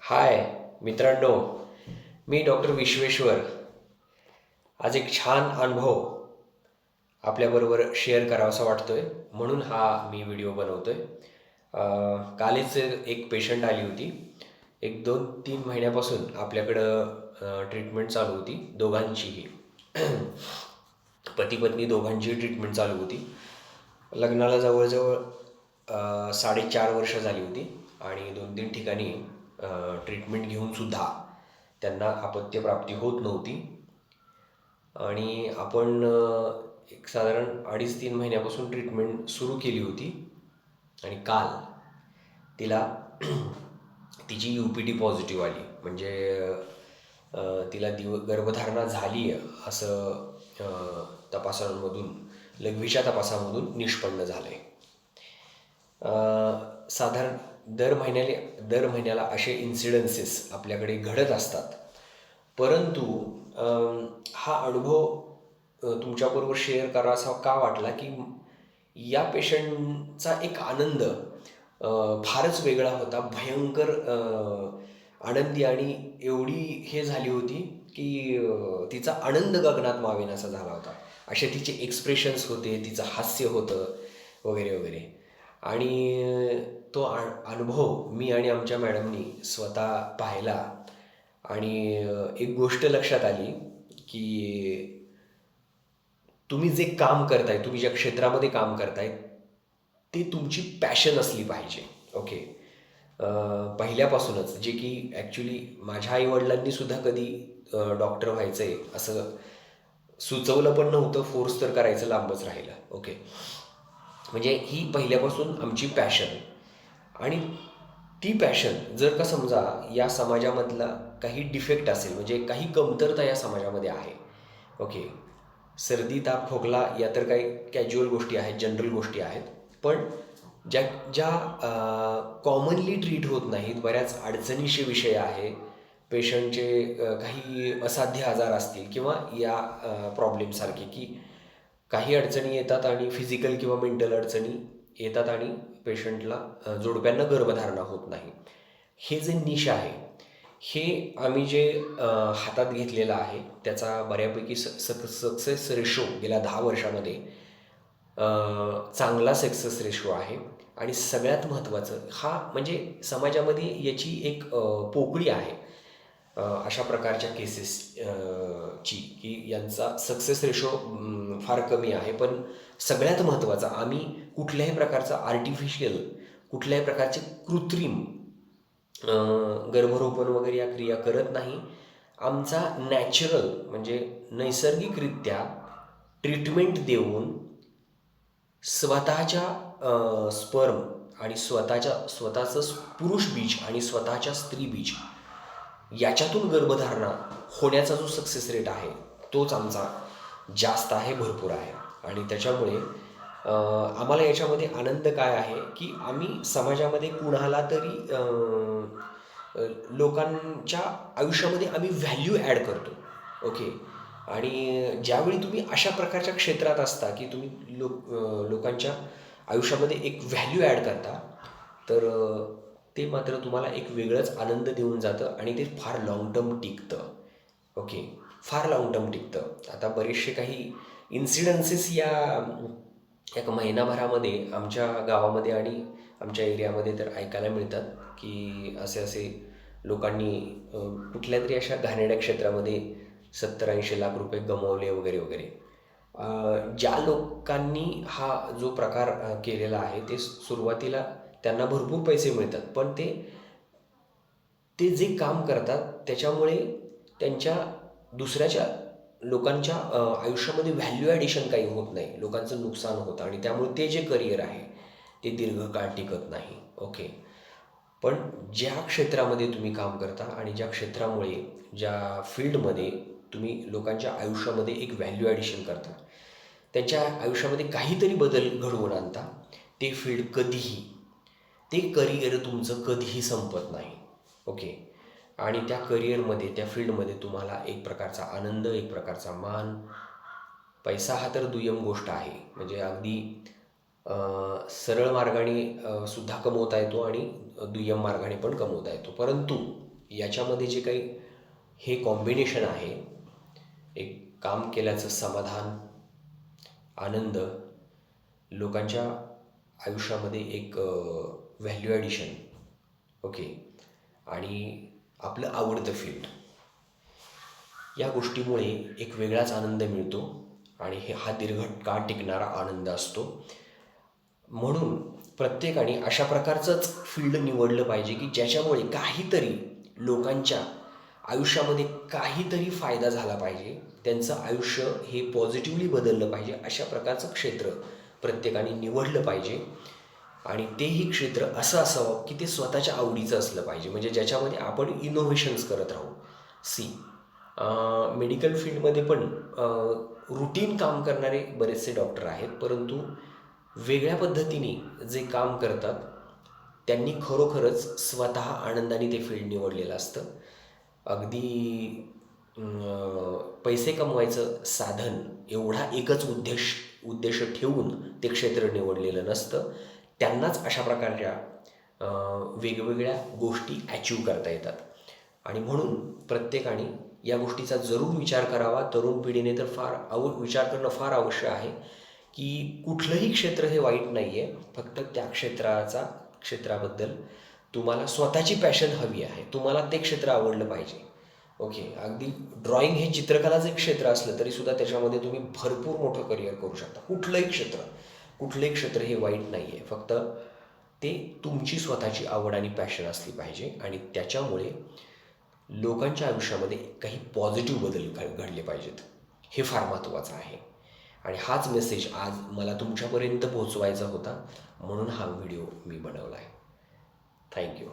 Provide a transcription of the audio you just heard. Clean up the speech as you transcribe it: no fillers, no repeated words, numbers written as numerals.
हाय मित्रांनो, मी डॉक्टर विश्वेश्वर. आज एक छान अनुभव आपल्याबरोबर शेअर करावासा वाटतोय, म्हणून हा मी व्हिडिओ बनवतोय. कालच एक पेशंट आली होती. एक 2-3 महिन्यापासून आपल्याकडं ट्रीटमेंट चालू होती दोघांचीही. पती पत्नी दोघांचीही ट्रीटमेंट चालू होती. लग्नाला जवळजवळ 4.5 वर्ष झाली होती आणि 2-3 ठिकाणी ट्रीटमेंट घेऊनसुद्धा त्यांना अपत्यप्राप्ती होत नव्हती. आणि आपण एक साधारण 2.5-3 महिन्यापासून ट्रीटमेंट सुरू केली होती. आणि काल तिला तिची UPT पॉझिटिव्ह आली. म्हणजे तिला गर्भधारणा झाली असं तपासांमधून, लघवीच्या तपासामधून निष्पन्न झालं आहे. साधारण दर महिन्याला असे इन्सिडन्सेस आपल्याकडे घडत असतात. परंतु हा अनुभव तुमच्याबरोबर शेअर करावासा का वाटला, की या पेशंटचा एक आनंद फारच वेगळा होता. भयंकर आनंदी आणि एवढी हे झाली होती की तिचा आनंद गगनात मावेनासा झाला होता. असे तिचे एक्सप्रेशन्स होते, तिचं हास्य होतं वगैरे वगैरे. आणि तो अनुभव मी आणि आमच्या मॅडमनी स्वतः पाहिला. आणि एक गोष्ट लक्षात आली की तुम्ही जे काम करताय, तुम्ही ज्या क्षेत्रामध्ये काम करताय, ते तुमची पॅशन असली पाहिजे. ओके. पहिल्यापासूनच, जे की ॲक्च्युली माझ्या आईवडिलांनी सुद्धा कधी डॉक्टर व्हायचं आहे असं सुचवलं पण नव्हतं, फोर्स तर करायचं लांबच राहिलं. ओके. म्हणजे ही पहिल्यापासून आमची पॅशन. आणि ती पॅशन जर का समजा या समाजामधला काही डिफेक्ट असेल, म्हणजे काही कमतरता या समाजामध्ये आहे. ओके. सर्दी, ताप, खोकला या तर काही कॅज्युअल गोष्टी आहेत, जनरल गोष्टी आहेत. पण ज्या ज्या कॉमनली ट्रीट होत नाहीत, बऱ्याच अडचणीचे विषय आहे. पेशंटचे काही असाध्य आजार असतील किंवा या प्रॉब्लेमसारखे, की काही अडचणी येतात आणि फिजिकल किंवा मेंटल अडचणी येतात आणि पेशंटला, जोडप्यांना गर्भधारणा होत नाही. हे जे निश आहे, हे आम्ही जे हातात घेतलेलं आहे, त्याचा बऱ्यापैकी सक्सेस रेशो गेल्या 10 वर्षामध्ये चांगला सक्सेस रेशो आहे. आणि सगळ्यात महत्त्वाचं, हा म्हणजे समाजामध्ये याची एक पोकळी आहे अशा प्रकारच्या केसेस ची, की यांचा सक्सेस रेशो फार कमी आहे. पण सगळ्यात महत्त्वाचा, आम्ही कुठल्याही प्रकारचा आर्टिफिशियल, कुठल्याही प्रकारचे कृत्रिम गर्भरोपण वगैरे या क्रिया करत नाही. आमचा नॅचरल म्हणजे नैसर्गिकरित्या ट्रीटमेंट देऊन स्वतःच्या स्पर्म आणि स्वतःचं पुरुष बीज आणि स्वतःच्या स्त्री बीज याच्यातून गर्भधारणा होण्याचा जो सक्सेस रेट आहे, तोच आमचा जास्त आहे, भरपूर आहे. आणि त्याच्यामुळे आम्हाला याच्यामध्ये आनंद काय आहे, की आम्ही समाजामध्ये कुणाला तरी लोकांच्या आयुष्यामध्ये आम्ही व्हॅल्यू ॲड करतो. ओके. आणि ज्यावेळी तुम्ही अशा प्रकारच्या क्षेत्रात असता, की तुम्ही लोकांच्या आयुष्यामध्ये एक व्हॅल्यू ॲड करता, तर ते मात्र तुम्हाला एक वेगळंच आनंद देऊन जातं आणि ते फार लाँग टर्म टिकतं. ओके. फार लाँग टर्म टिकतं. आता बरेचसे काही इन्सिडन्सेस या एक महिनाभरामध्ये आमच्या गावामध्ये आणि आमच्या एरियामध्ये तर ऐकायला मिळतात, की असे लोकांनी कुठल्या तरी अशा घाणेरड्या क्षेत्रामध्ये 70-80 लाख रुपये गमावले वगैरे वगैरे. ज्या लोकांनी हा जो प्रकार केलेला आहे, ते सुरुवातीला त्यांना भरपूर पैसे मिळतात. पण ते जे काम करतात त्याच्यामुळे त्यांच्या दुसऱ्याच्या लोकांच्या आयुष्यामध्ये व्हॅल्यू ॲडिशन काही होत नाही. लोकांचं नुकसान होतं आणि त्यामुळे ते जे करिअर आहे ते दीर्घकाळ टिकत नाही. ओके. पण ज्या क्षेत्रामध्ये तुम्ही काम करता आणि ज्या क्षेत्रामुळे, ज्या फील्डमध्ये तुम्ही लोकांच्या आयुष्यामध्ये एक व्हॅल्यू ॲडिशन करता, त्यांच्या आयुष्यामध्ये काहीतरी बदल घडवून आणता, ते फील्ड कधीही, ते करिअर तुमचं कधीही संपत नाही. ओके. आणि त्या करिअरमध्ये, त्या फील्डमध्ये तुम्हाला एक प्रकारचा आनंद, एक प्रकारचा मान, पैसा हा तर दुय्यम गोष्ट आहे. म्हणजे अगदी सरळ मार्गाने सुद्धा कमवता येतो आणि दुय्यम मार्गाने पण कमवता येतो. परंतु याच्यामध्ये जे काही हे कॉम्बिनेशन आहे, एक काम केल्याचं समाधान, आनंद, लोकांच्या आयुष्यामध्ये एक व्हॅल्यू ॲडिशन, ओके, आणि आपलं आवडतं फील्ड, या गोष्टीमुळे एक वेगळाच आनंद मिळतो आणि हा दीर्घकाळ टिकणारा आनंद असतो. म्हणून प्रत्येकाने अशा प्रकारचंच फील्ड निवडलं पाहिजे की ज्याच्यामुळे काहीतरी लोकांच्या आयुष्यामध्ये काहीतरी फायदा झाला पाहिजे, त्यांचं आयुष्य हे पॉझिटिव्हली बदललं पाहिजे. अशा प्रकारचं क्षेत्र प्रत्येकाने निवडलं पाहिजे आणि तेही क्षेत्र असं असावं की ते स्वतःच्या आवडीचं असलं पाहिजे, म्हणजे ज्याच्यामध्ये आपण इनोव्हेशन्स करत राहू. सी, मेडिकल फील्डमध्ये पण रुटीन काम करणारे बरेचसे डॉक्टर आहेत, परंतु वेगळ्या पद्धतीने जे काम करतात त्यांनी खरोखरच स्वतः आनंदाने ते फील्ड निवडलेलं असतं. अगदी पैसे कमवायचं साधन एवढा एकच उद्देश ठेवून ते क्षेत्र निवडलेलं नसतं. त्यांनाच अशा प्रकारच्या वेगवेगळ्या गोष्टी ॲचिव्ह करता येतात आणि म्हणून प्रत्येकाने या गोष्टीचा जरूर विचार करावा. तरुण पिढीने तर विचार करणं फार आवश्यक आहे की कुठलंही क्षेत्र हे वाईट नाही आहे, फक्त त्या क्षेत्राबद्दल तुम्हाला स्वतःची पॅशन हवी आहे, तुम्हाला ते क्षेत्र आवडलं पाहिजे. ओके, अगदी ड्रॉइंग हे चित्रकलाचं एक क्षेत्र असलं तरीसुद्धा त्याच्यामध्ये तुम्ही भरपूर मोठं करिअर करू शकता. कुठलंही क्षेत्र हे वाईट नाही आहे, फक्त ते तुमची स्वतःची आवड आणि पॅशन असली पाहिजे आणि त्याच्यामुळे लोकांच्या आयुष्यामध्ये काही पॉझिटिव्ह बदल घडले पाहिजेत. हे फार महत्त्वाचं आहे आणि हाच मेसेज आज मला तुमच्यापर्यंत पोहोचवायचा होता, म्हणून हा व्हिडिओ मी बनवला आहे. थँक्यू.